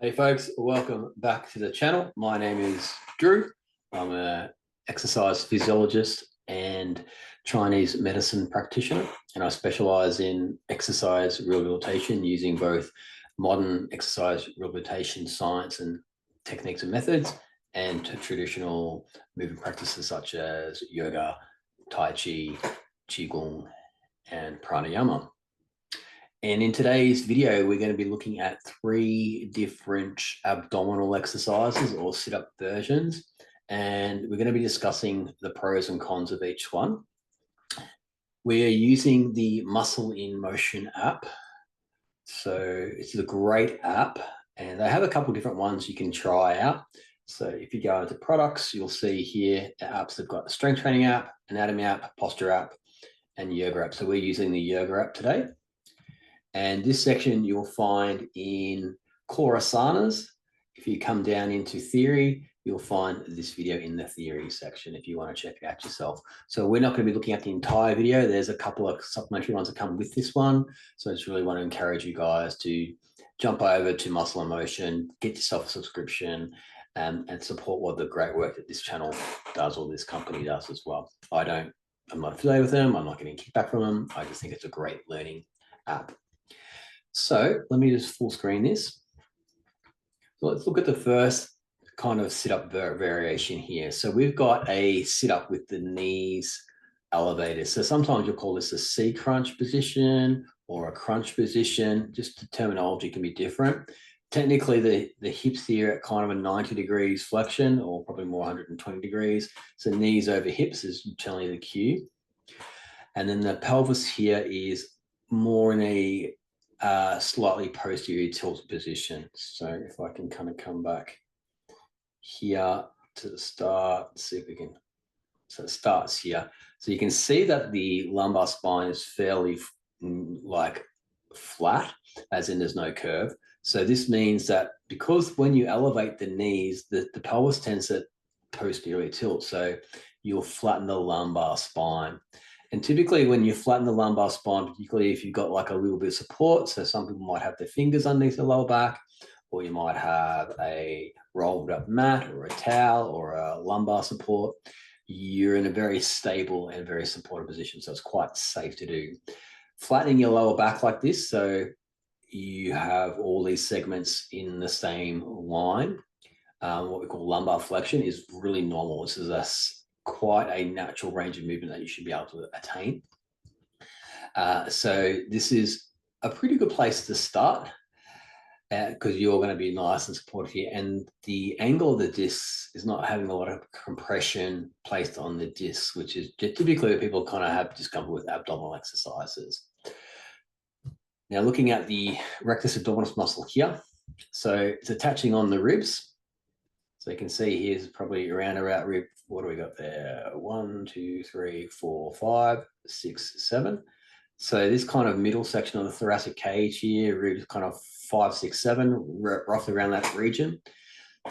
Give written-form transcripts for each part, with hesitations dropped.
Hey folks, welcome back to the channel. My name is Drew. I'm an exercise physiologist and Chinese medicine practitioner, and I specialize in exercise rehabilitation using both modern exercise rehabilitation science and techniques and methods and traditional movement practices such as yoga, tai chi, qigong, and pranayama. And in today's video, we're going to be looking at 3 different abdominal exercises or sit-up versions. And we're going to be discussing the pros and cons of each one. We are using the Muscle in Motion app. So it's a great app, and they have a couple different ones you can try out. So if you go into products, you'll see here apps. They've got the strength training app, anatomy app, posture app, and yoga app. So we're using the yoga app today. And this section you'll find in core asanas. If you come down into theory, you'll find this video in the theory section if you want to check it out yourself. So we're not going to be looking at the entire video. There's a couple of supplementary ones that come with this one. So I just really want to encourage you guys to jump over to Muscle in Motion, get yourself a subscription, and support what the great work that this channel does or this company does as well. I'm not affiliated with them. I'm not getting kickback from them. I just think it's a great learning app. So let me just full screen this. So let's look at the first kind of sit-up variation here. So we've got a sit-up with the knees elevated. So sometimes you'll call this a C crunch position or a crunch position. Just the terminology can be different. Technically, the hips here at kind of a 90 degrees flexion, or probably more 120 degrees. So knees over hips is generally the cue. And then the pelvis here is more in a slightly posterior tilt position. So if I can kind of come back here to the start, see if we can, so it starts here. So you can see that the lumbar spine is fairly like flat, as in there's no curve. So this means that because when you elevate the knees, the pelvis tends to posteriorly tilt. So you'll flatten the lumbar spine. And typically when you flatten the lumbar spine, particularly if you've got like a little bit of support, so some people might have their fingers underneath the lower back, or you might have a rolled up mat or a towel or a lumbar support, you're in a very stable and very supportive position. So it's quite safe to do. Flattening your lower back like this, so you have all these segments in the same line, what we call lumbar flexion, is really normal. This is quite a natural range of movement that you should be able to attain. So this is a pretty good place to start because you're going to be nice and supportive here. And the angle of the disc is not having a lot of compression placed on the disc, which is typically people kind of have discomfort with abdominal exercises. Now looking at the rectus abdominis muscle here. So it's attaching on the ribs. So you can see here's probably around about rib. What do we got there? 1, 2, 3, 4, 5, 6, 7. So this kind of middle section of the thoracic cage here, ribs kind of 5, 6, 7, roughly around that region.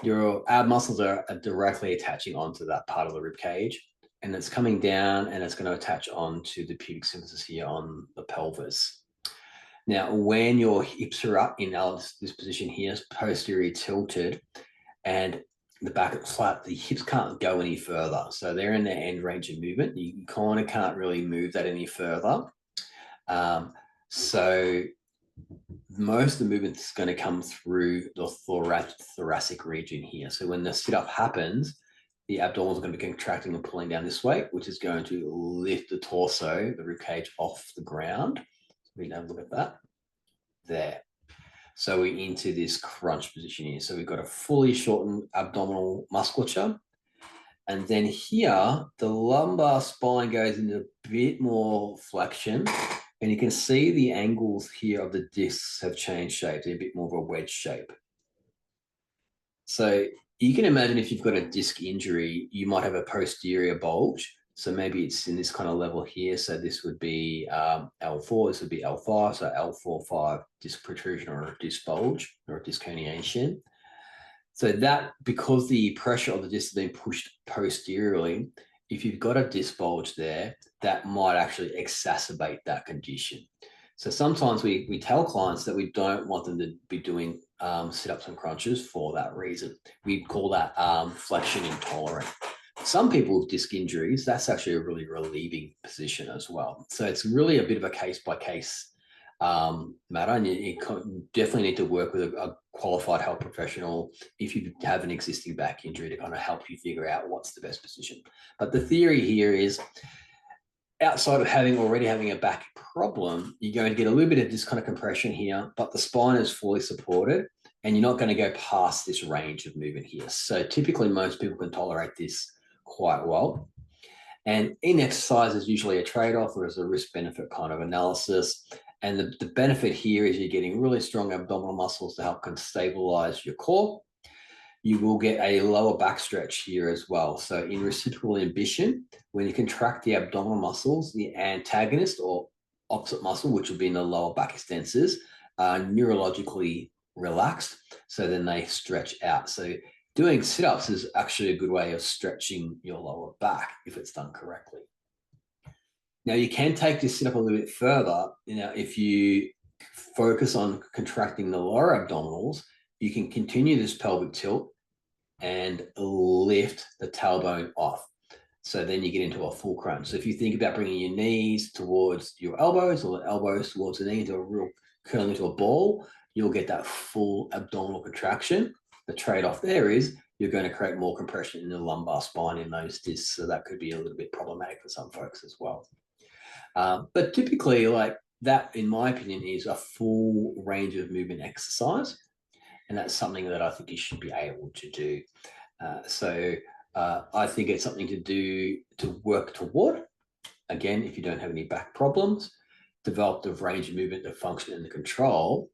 Your ab muscles are directly attaching onto that part of the rib cage, and it's coming down and it's going to attach onto the pubic symphysis here on the pelvis. Now, when your hips are up in this position here, posterior tilted, and the back is flat, the hips can't go any further. So they're in their end range of movement. You kind of can't really move that any further. So most of the movement is going to come through the thoracic region here. So when the sit-up happens, the abdominals are going to be contracting and pulling down this way, which is going to lift the torso, the rib cage, off the ground. So we can have a look at that there. So we're into this crunch position here. So we've got a fully shortened abdominal musculature. And then here, the lumbar spine goes into a bit more flexion. And you can see the angles here of the discs have changed shape. They're a bit more of a wedge shape. So you can imagine if you've got a disc injury, you might have a posterior bulge. So maybe it's in this kind of level here. So this would be L4, this would be L5. So L4, 5, disc protrusion or a disc bulge or a disc herniation. So that, because the pressure of the disc is being pushed posteriorly, if you've got a disc bulge there, that might actually exacerbate that condition. So sometimes we tell clients that we don't want them to be doing sit-ups and crunches for that reason. We call that flexion intolerant. Some people with disc injuries, that's actually a really relieving position as well. So it's really a bit of a case-by-case matter, and you definitely need to work with a qualified health professional if you have an existing back injury to kind of help you figure out what's the best position. But the theory here is, outside of already having a back problem, you're going to get a little bit of this kind of compression here, but the spine is fully supported and you're not going to go past this range of movement here. So typically most people can tolerate this quite well. And in exercise is usually a trade-off, or is a risk-benefit kind of analysis. And the benefit here is you're getting really strong abdominal muscles to help stabilize your core. You will get a lower back stretch here as well. So in reciprocal inhibition, when you contract the abdominal muscles, the antagonist or opposite muscle, which will be in the lower back extensors, are neurologically relaxed. So then they stretch out. So doing sit-ups is actually a good way of stretching your lower back if it's done correctly. Now you can take this sit-up a little bit further. If you focus on contracting the lower abdominals, you can continue this pelvic tilt and lift the tailbone off. So then you get into a full crunch. So if you think about bringing your knees towards your elbows, or the elbows towards the knee, into a real curling into a ball, you'll get that full abdominal contraction. The trade-off there is you're going to create more compression in the lumbar spine in those discs. So that could be a little bit problematic for some folks as well. But typically, like that, in my opinion, is a full range of movement exercise. And that's something that I think you should be able to do. I think it's something to work toward. Again, if you don't have any back problems, develop the range of movement, the function, and the control.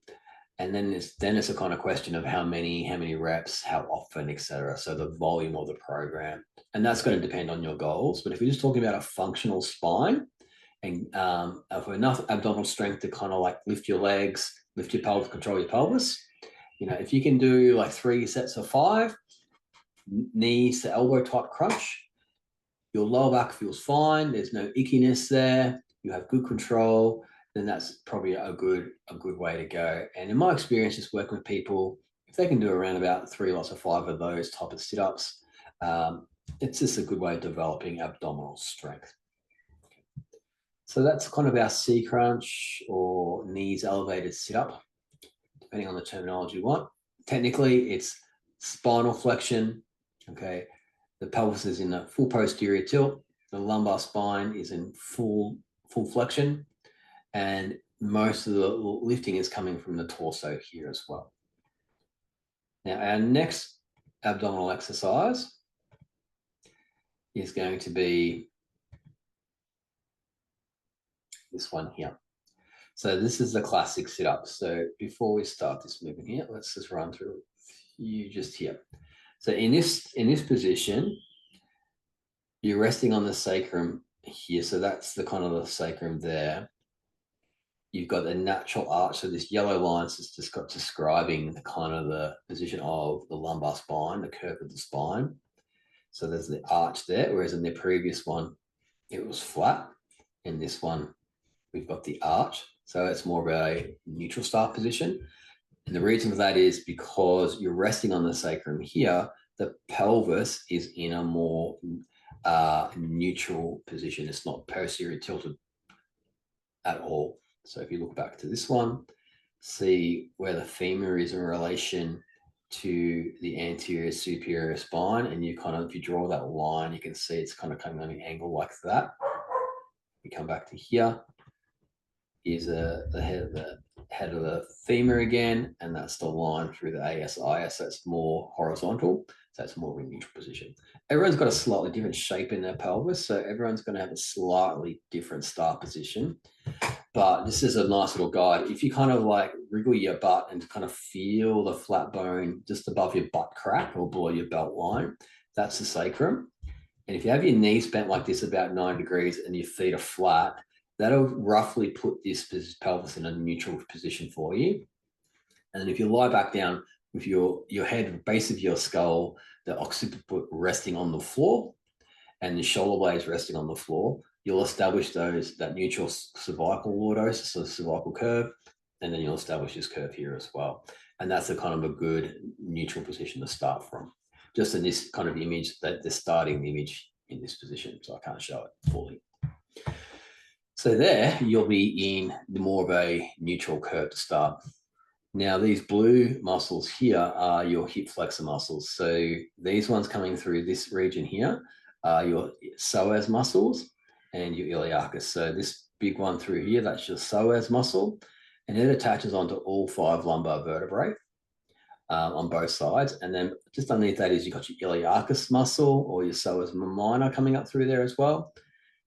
And then it's a kind of question of how many reps, how often, etc. So the volume of the program, and that's going to depend on your goals. But if you're just talking about a functional spine and for enough abdominal strength to kind of like lift your legs, lift your pelvis, control your pelvis. If you can do like 3 sets of 5, knees to elbow type crunch, your lower back feels fine. There's no ickiness there. You have good control. Then that's probably a good way to go. And in my experience, just working with people, if they can do around about 3 lots of 5 of those type of sit-ups, it's just a good way of developing abdominal strength. So that's kind of our C crunch or knees elevated sit-up, depending on the terminology you want. Technically, it's spinal flexion. Okay, the pelvis is in a full posterior tilt. The lumbar spine is in full flexion, and most of the lifting is coming from the torso here as well. Now, our next abdominal exercise is going to be this one here. So this is the classic sit-up. So before we start this movement here, let's just run through a few just here. So in this position, you're resting on the sacrum here. So that's the kind of the sacrum there. You've got the natural arch. So this yellow line is just got describing the kind of the position of the lumbar spine, the curve of the spine. So there's the arch there, whereas in the previous one, it was flat. In this one, we've got the arch. So it's more of a neutral start position. And the reason for that is because you're resting on the sacrum here, the pelvis is in a more neutral position. It's not posterior tilted at all. So if you look back to this one, see where the femur is in relation to the anterior superior spine. And you kind of, if you draw that line, you can see it's kind of coming on an angle like that. We come back to here. Is the head of the femur again, and that's the line through the ASIS. So it's more horizontal, so it's more of a neutral position. Everyone's got a slightly different shape in their pelvis, so everyone's going to have a slightly different start position. But this is a nice little guide. If you kind of like wriggle your butt and kind of feel the flat bone just above your butt crack or below your belt line, that's the sacrum. And if you have your knees bent like this about 9 degrees and your feet are flat, that'll roughly put this pelvis in a neutral position for you. And then if you lie back down with your head, base of your skull, the occiput resting on the floor and the shoulder blades resting on the floor, you'll establish that neutral cervical lordosis, so the cervical curve, and then you'll establish this curve here as well. And that's a kind of a good neutral position to start from. Just in this kind of image, that they're starting the image in this position, so I can't show it fully. So there, you'll be in more of a neutral curve to start. Now, these blue muscles here are your hip flexor muscles. So these ones coming through this region here are your psoas muscles and your iliacus. So this big one through here, that's your psoas muscle, and it attaches onto all 5 lumbar vertebrae on both sides. And then just underneath that is you've got your iliacus muscle or your psoas minor coming up through there as well.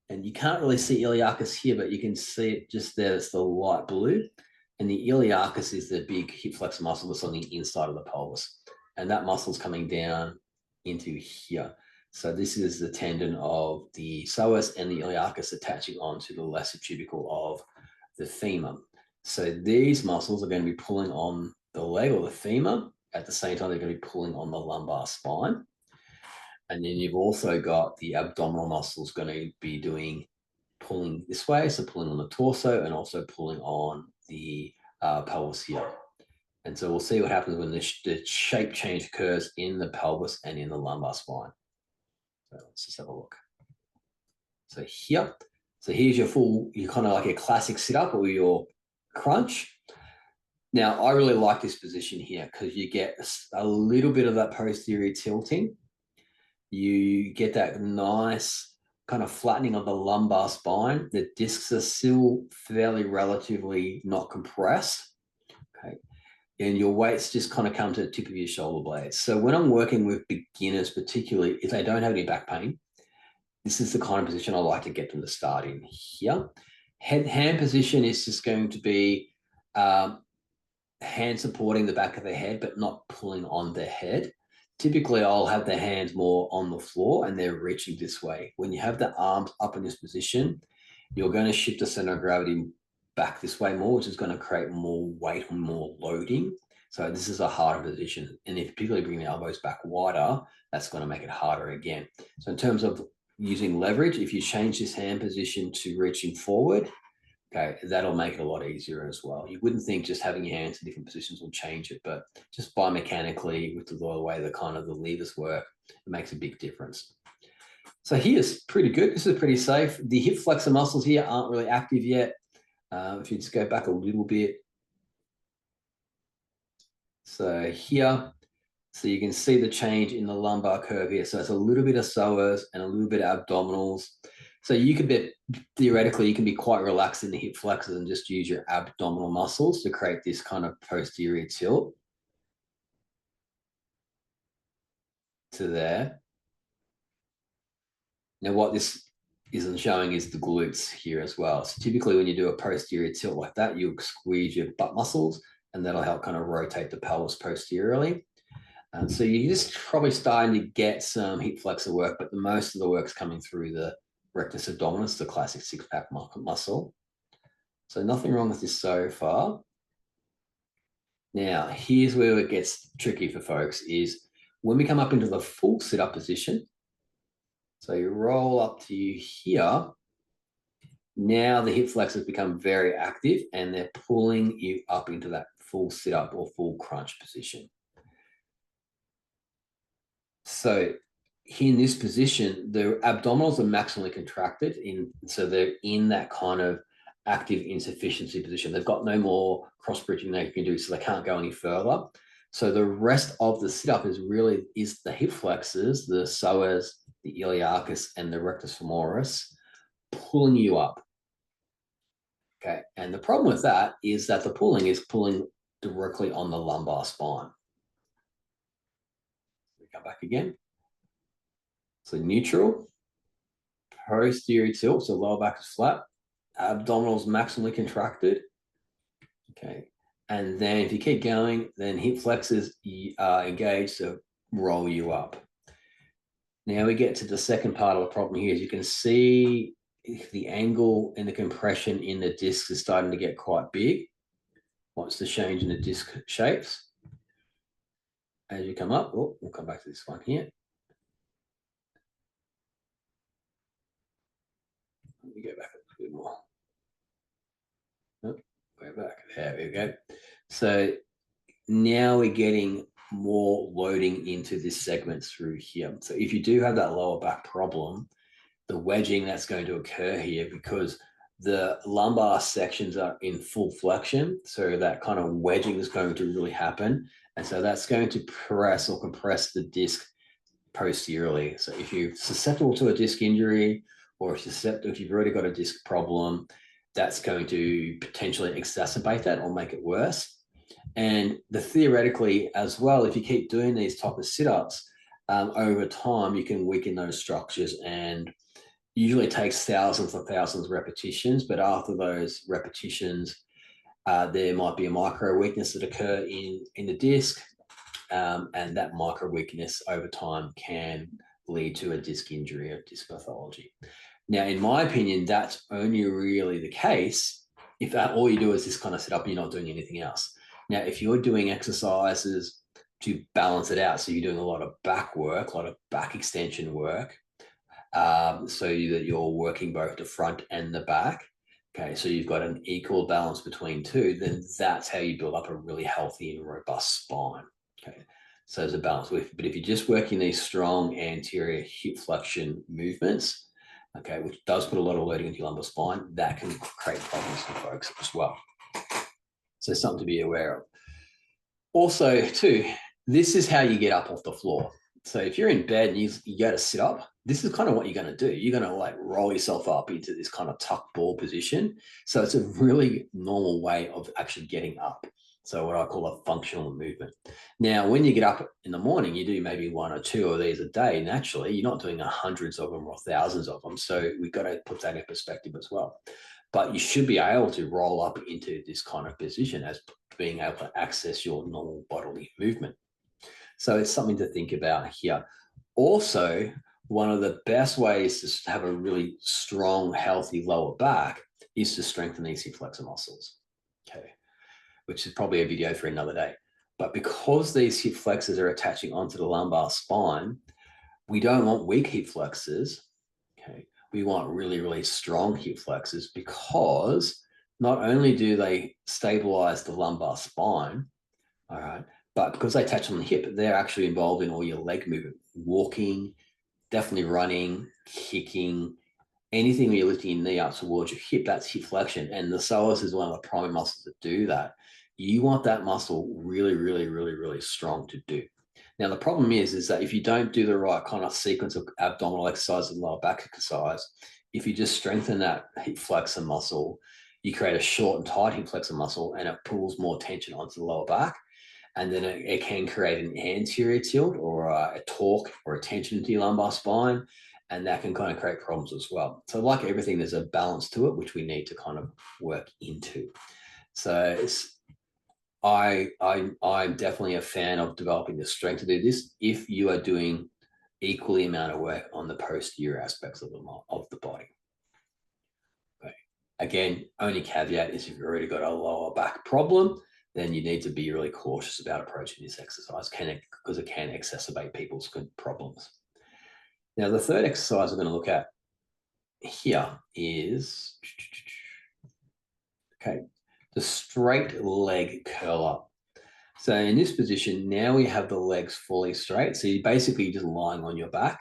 And you can't really see iliacus here, but you can see it just there. It's the light blue. And the iliacus is the big hip flexor muscle that's on the inside of the pelvis. And that muscle's coming down into here. So this is the tendon of the psoas and the iliacus attaching onto the lesser tubercle of the femur. So these muscles are going to be pulling on the leg or the femur. At the same time, they're going to be pulling on the lumbar spine. And then you've also got the abdominal muscles going to be pulling this way, so pulling on the torso and also pulling on the pelvis here. And so we'll see what happens when the shape change occurs in the pelvis and in the lumbar spine. So let's just have a look. So here's your kind of like a classic sit-up or your crunch. Now, I really like this position here because you get a little bit of that posterior tilting. You get that nice kind of flattening of the lumbar spine. The discs are still fairly relatively not compressed. Okay. And your weights just kind of come to the tip of your shoulder blades. So when I'm working with beginners, particularly if they don't have any back pain, this is the kind of position I like to get them to start in here. Hand position is just going to be hand supporting the back of the head, but not pulling on the head. Typically, I'll have the hands more on the floor and they're reaching this way. When you have the arms up in this position, you're going to shift the center of gravity back this way more, which is going to create more weight and more loading. So this is a harder position. And if you particularly bring the elbows back wider, that's going to make it harder again. So in terms of using leverage, if you change this hand position to reaching forward, okay, that'll make it a lot easier as well. You wouldn't think just having your hands in different positions will change it, but just biomechanically with the way the kind of the levers work, it makes a big difference. So here's pretty good. This is pretty safe. The hip flexor muscles here aren't really active yet. If you just go back a little bit. So here, so you can see the change in the lumbar curve here. So it's a little bit of psoas and a little bit of abdominals. So you could be, theoretically, you can be quite relaxed in the hip flexors and just use your abdominal muscles to create this kind of posterior tilt to there. Now, what this isn't showing is the glutes here as well. So typically when you do a posterior tilt like that, you squeeze your butt muscles and that'll help kind of rotate the pelvis posteriorly. So you're just probably starting to get some hip flexor work, but most of the work's coming through the rectus abdominis, the classic six-pack muscle. So nothing wrong with this so far. Now, here's where it gets tricky for folks is when we come up into the full sit-up position. So you roll up to here. Now the hip flexors become very active and they're pulling you up into that full sit-up or full crunch position. So in this position, the abdominals are maximally contracted, so they're in that kind of active insufficiency position. They've got no more cross-bridging they can do, so they can't go any further. So the rest of the sit-up is the hip flexors, the psoas, the iliacus, and the rectus femoris pulling you up. Okay, and the problem with that is that the pulling is pulling directly on the lumbar spine. We come back again. So neutral, posterior tilt, so lower back is flat, abdominals maximally contracted. Okay, and then if you keep going, then hip flexors are engaged to roll you up. Now we get to the second part of the problem here. As you can see, the angle and the compression in the discs is starting to get quite big. What's the change in the disc shapes? As you come up, we'll come back to this one here. Let me go back a little bit more. Way back. There we go. So now we're getting more loading into this segment through here. So if you do have that lower back problem, the wedging that's going to occur here, because the lumbar sections are in full flexion, so that kind of wedging is going to really happen. And so that's going to press or compress the disc posteriorly. So if you're susceptible to a disc injury, or if you've already got a disc problem, that's going to potentially exacerbate that or make it worse. And theoretically as well, if you keep doing these type of sit-ups, over time, you can weaken those structures, and usually takes thousands and thousands of repetitions. But after those repetitions, there might be a micro weakness that occur in the disc, and that micro weakness over time can lead to a disc injury or disc pathology. Now, in my opinion, that's only really the case if all you do is this kind of sit up and you're not doing anything else. Now, if you're doing exercises to balance it out, so you're doing a lot of back work, a lot of back extension work, so that you're working both the front and the back, okay, so you've got an equal balance between two, then that's how you build up a really healthy and robust spine. Okay, so there's a balance. But if you're just working these strong anterior hip flexion movements, okay, which does put a lot of loading into your lumbar spine, that can create problems for folks as well. So something to be aware of. Also, too, this is how you get up off the floor. So if you're in bed and you go to sit up, this is kind of what you're going to do. You're going to like roll yourself up into this kind of tuck ball position. So it's a really normal way of actually getting up. So what I call a functional movement. Now, when you get up in the morning, you do maybe one or two of these a day. Naturally, you're not doing hundreds of them or thousands of them. So we've got to put that in perspective as well. But you should be able to roll up into this kind of position as being able to access your normal bodily movement. So it's something to think about here. Also, one of the best ways to have a really strong, healthy lower back is to strengthen these hip flexor muscles, okay, which is probably a video for another day. But because these hip flexors are attaching onto the lumbar spine, we don't want weak hip flexors, okay? We want really, really strong hip flexors, because not only do they stabilize the lumbar spine, all right, but because they attach on the hip, they're actually involved in all your leg movement, walking, definitely running, kicking, anything where you're lifting your knee up towards your hip, that's hip flexion. And the psoas is one of the primary muscles that do that. You want that muscle really, really, really, really strong to do. Now, the problem is that if you don't do the right kind of sequence of abdominal exercise and lower back exercise, if you just strengthen that hip flexor muscle, you create a short and tight hip flexor muscle, and it pulls more tension onto the lower back. And then it can create an anterior tilt or a torque or a tension into your lumbar spine, and that can kind of create problems as well. So like everything, there's a balance to it, which we need to kind of work into. So I'm definitely a fan of developing the strength to do this if you are doing equally amount of work on the posterior aspects of the body. Okay. Again, only caveat is if you've already got a lower back problem, then you need to be really cautious about approaching this exercise, because it can exacerbate people's problems. Now, the third exercise we're going to look at here is, okay, the straight leg curl up. So in this position, now we have the legs fully straight. So you're basically just lying on your back.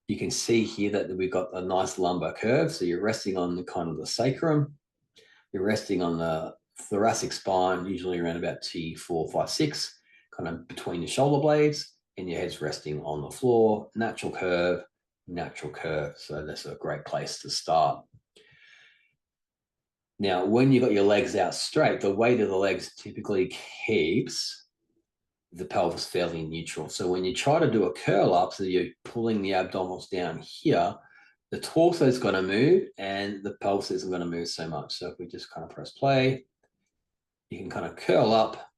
You can see here that we've got a nice lumbar curve. So you're resting on the kind of the sacrum. You're resting on the thoracic spine, usually around about T4, 5, 6, kind of between your shoulder blades, and your head's resting on the floor. Natural curve, natural curve. So that's a great place to start. Now, when you've got your legs out straight, the weight of the legs typically keeps the pelvis fairly neutral. So when you try to do a curl up, so you're pulling the abdominals down here, the torso is going to move and the pelvis isn't going to move so much. So if we just kind of press play, you can kind of curl up,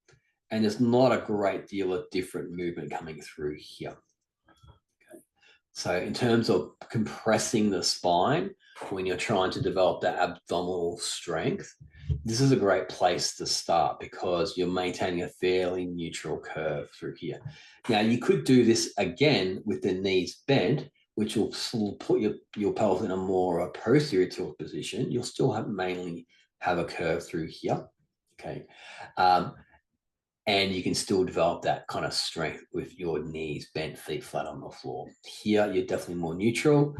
and there's not a great deal of different movement coming through here. Okay. So in terms of compressing the spine, when you're trying to develop that abdominal strength, this is a great place to start, because you're maintaining a fairly neutral curve through here. Now, you could do this again with the knees bent, which will put your pelvis in a more posterior tilt position. You'll still have mainly have a curve through here. Okay. And you can still develop that kind of strength with your knees bent, feet flat on the floor. Here, you're definitely more neutral.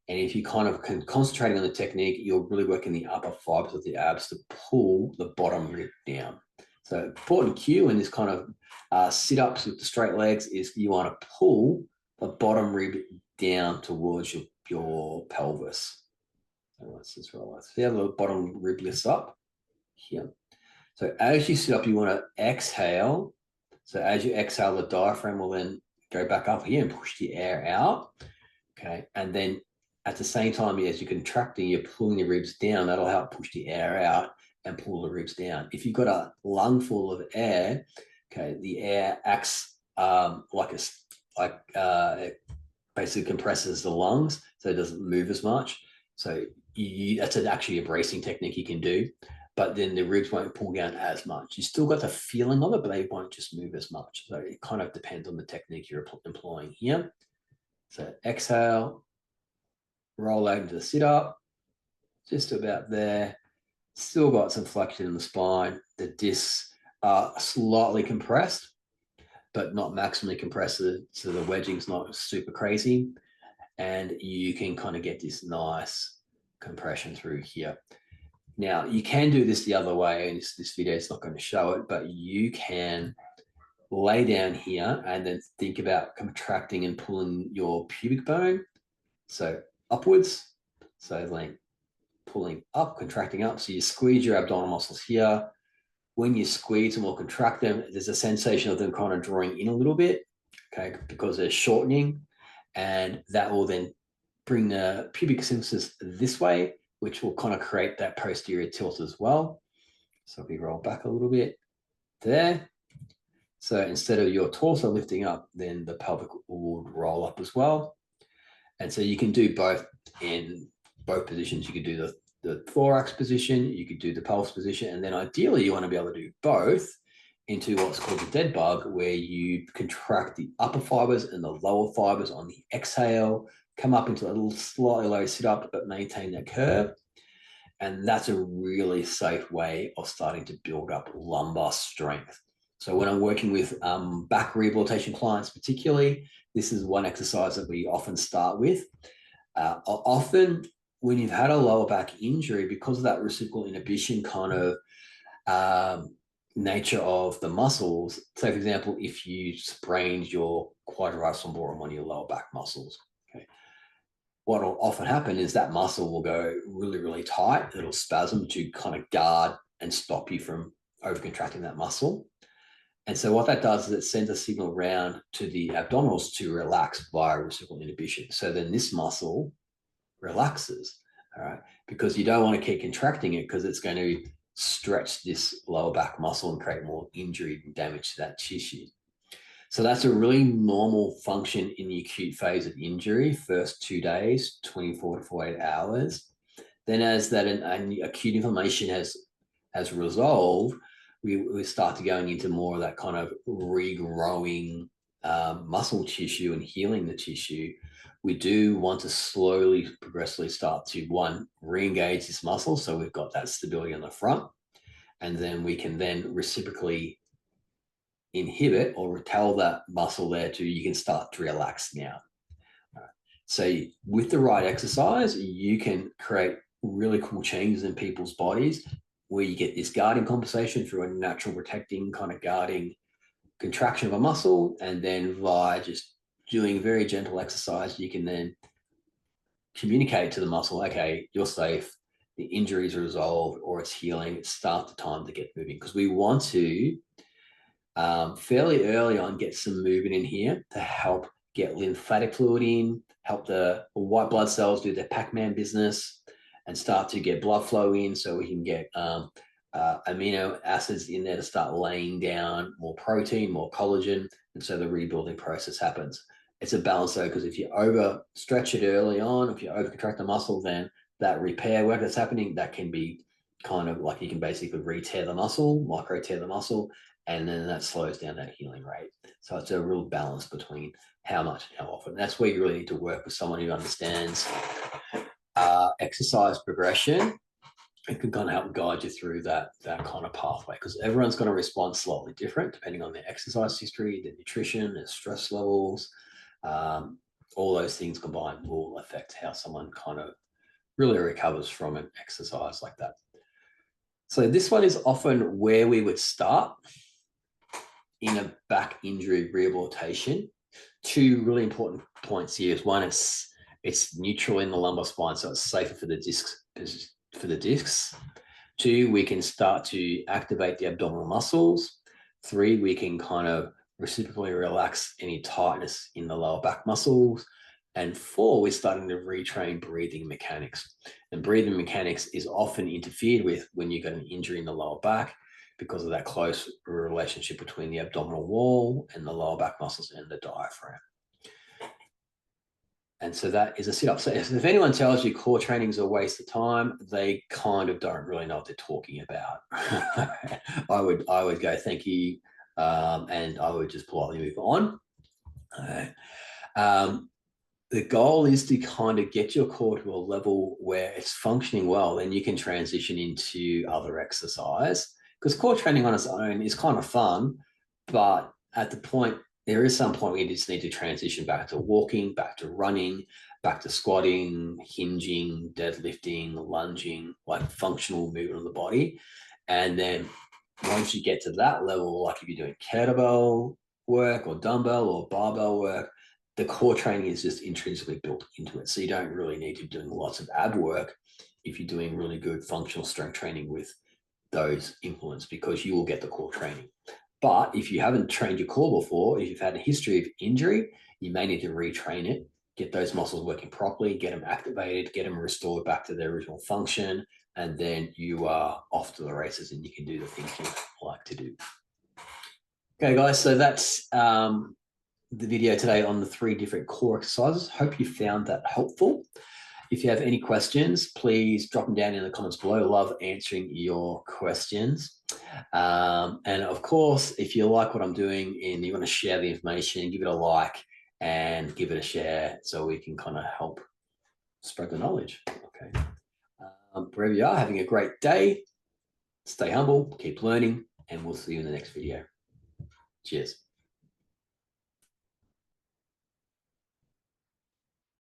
And if you kind of concentrating on the technique, you're really working the upper fibers of the abs to pull the bottom rib down. So important cue in this kind of sit-ups with the straight legs is you want to pull the bottom rib down towards your pelvis. So let's just relax. So you have the bottom rib lifts up here. So as you sit up, you want to exhale. So as you exhale, the diaphragm will then go back up here and push the air out. Okay. And then at the same time, as you're contracting, you're pulling the ribs down. That'll help push the air out and pull the ribs down. If you've got a lung full of air, okay, the air acts it basically compresses the lungs, so it doesn't move as much. So that's actually a bracing technique you can do, but then the ribs won't pull down as much. You still got the feeling of it, but they won't just move as much. So it kind of depends on the technique you're employing here. So exhale, roll out into the sit up, just about there. Still got some flexion in the spine. The discs are slightly compressed, but not maximally compressed, so the wedging's not super crazy. And you can kind of get this nice compression through here. Now, you can do this the other way, and this video is not going to show it, but you can lay down here and then think about contracting and pulling your pubic bone. So upwards, so like pulling up, contracting up. So you squeeze your abdominal muscles here. When you squeeze them or contract them, there's a sensation of them kind of drawing in a little bit, okay, because they're shortening, and that will then bring the pubic symphysis this way, which will kind of create that posterior tilt as well. So if we roll back a little bit there. So instead of your torso lifting up, then the pelvic would roll up as well. And so you can do both in both positions. You could do the thorax position, you could do the pelvis position, and then ideally you want to be able to do both into what's called the dead bug, where you contract the upper fibers and the lower fibers on the exhale, come up into a little slightly low sit up, but maintain that curve. And that's a really safe way of starting to build up lumbar strength. So when I'm working with back rehabilitation clients particularly, this is one exercise that we often start with. Often when you've had a lower back injury, because of that reciprocal inhibition kind of nature of the muscles, so for example, if you sprained your quadriceps lumborum on one of your lower back muscles, okay, what will often happen is that muscle will go really, really tight. It'll spasm to kind of guard and stop you from overcontracting that muscle. And so what that does is it sends a signal around to the abdominals to relax via reciprocal inhibition. So then this muscle relaxes, all right, because you don't want to keep contracting it, because it's going to stretch this lower back muscle and create more injury and damage to that tissue. So that's a really normal function in the acute phase of injury, first 2 days, 24 to 48 hours. Then as that acute inflammation has resolved, we start to going into more of that kind of regrowing muscle tissue and healing the tissue. We do want to slowly, progressively start to, one, re-engage this muscle, so we've got that stability on the front, and then we can then reciprocally inhibit or tell that muscle there to, you can start to relax now. So with the right exercise, you can create really cool changes in people's bodies, where you get this guarding compensation through a natural protecting kind of guarding contraction of a muscle, and then via just doing very gentle exercise, you can then communicate to the muscle, okay, you're safe, the injury is resolved, or it's healing, it's start the time to get moving. Because we want to fairly early on get some movement in here to help get lymphatic fluid in, help the white blood cells do their Pac-Man business, and start to get blood flow in, so we can get amino acids in there to start laying down more protein, more collagen, and so the rebuilding process happens. It's a balance though, because if you overstretch it early on, if you overcontract the muscle, then that repair work that's happening, that can be kind of like, you can basically re-tear the muscle, micro tear the muscle, and then that slows down that healing rate. So it's a real balance between how much and how often. That's where you really need to work with someone who understands exercise progression it can kind of help guide you through that kind of pathway, because everyone's going to respond slightly different depending on their exercise history, their nutrition, their stress levels. All those things combined will affect how someone kind of really recovers from an exercise like that. So this one is often where we would start in a back injury rehabilitation. Two really important points here is one, it's neutral in the lumbar spine, so it's safer for the discs. Two, we can start to activate the abdominal muscles. Three, we can kind of reciprocally relax any tightness in the lower back muscles. And four, we're starting to retrain breathing mechanics. And breathing mechanics is often interfered with when you get an injury in the lower back because of that close relationship between the abdominal wall and the lower back muscles and the diaphragm. And so that is a sit-up. So if anyone tells you core training is a waste of time, they kind of don't really know what they're talking about. I would go, thank you, and I would just politely move on. The goal is to kind of get your core to a level where it's functioning well, and you can transition into other exercise. Because core training on its own is kind of fun, but at the point, there is some point where you just need to transition back to walking, back to running, back to squatting, hinging, deadlifting, lunging, like functional movement of the body. And then once you get to that level, like if you're doing kettlebell work or dumbbell or barbell work, the core training is just intrinsically built into it. So you don't really need to be doing lots of ab work if you're doing really good functional strength training with those implements, because you will get the core training. But if you haven't trained your core before, if you've had a history of injury, you may need to retrain it, get those muscles working properly, get them activated, get them restored back to their original function, and then you are off to the races and you can do the things you like to do. Okay, guys, so that's the video today on the 3 different core exercises. Hope you found that helpful. If you have any questions, please drop them down in the comments below. I love answering your questions. And of course, if you like what I'm doing and you want to share the information, give it a like and give it a share so we can kind of help spread the knowledge. Okay. Wherever you are, having a great day. Stay humble, keep learning, and we'll see you in the next video. Cheers.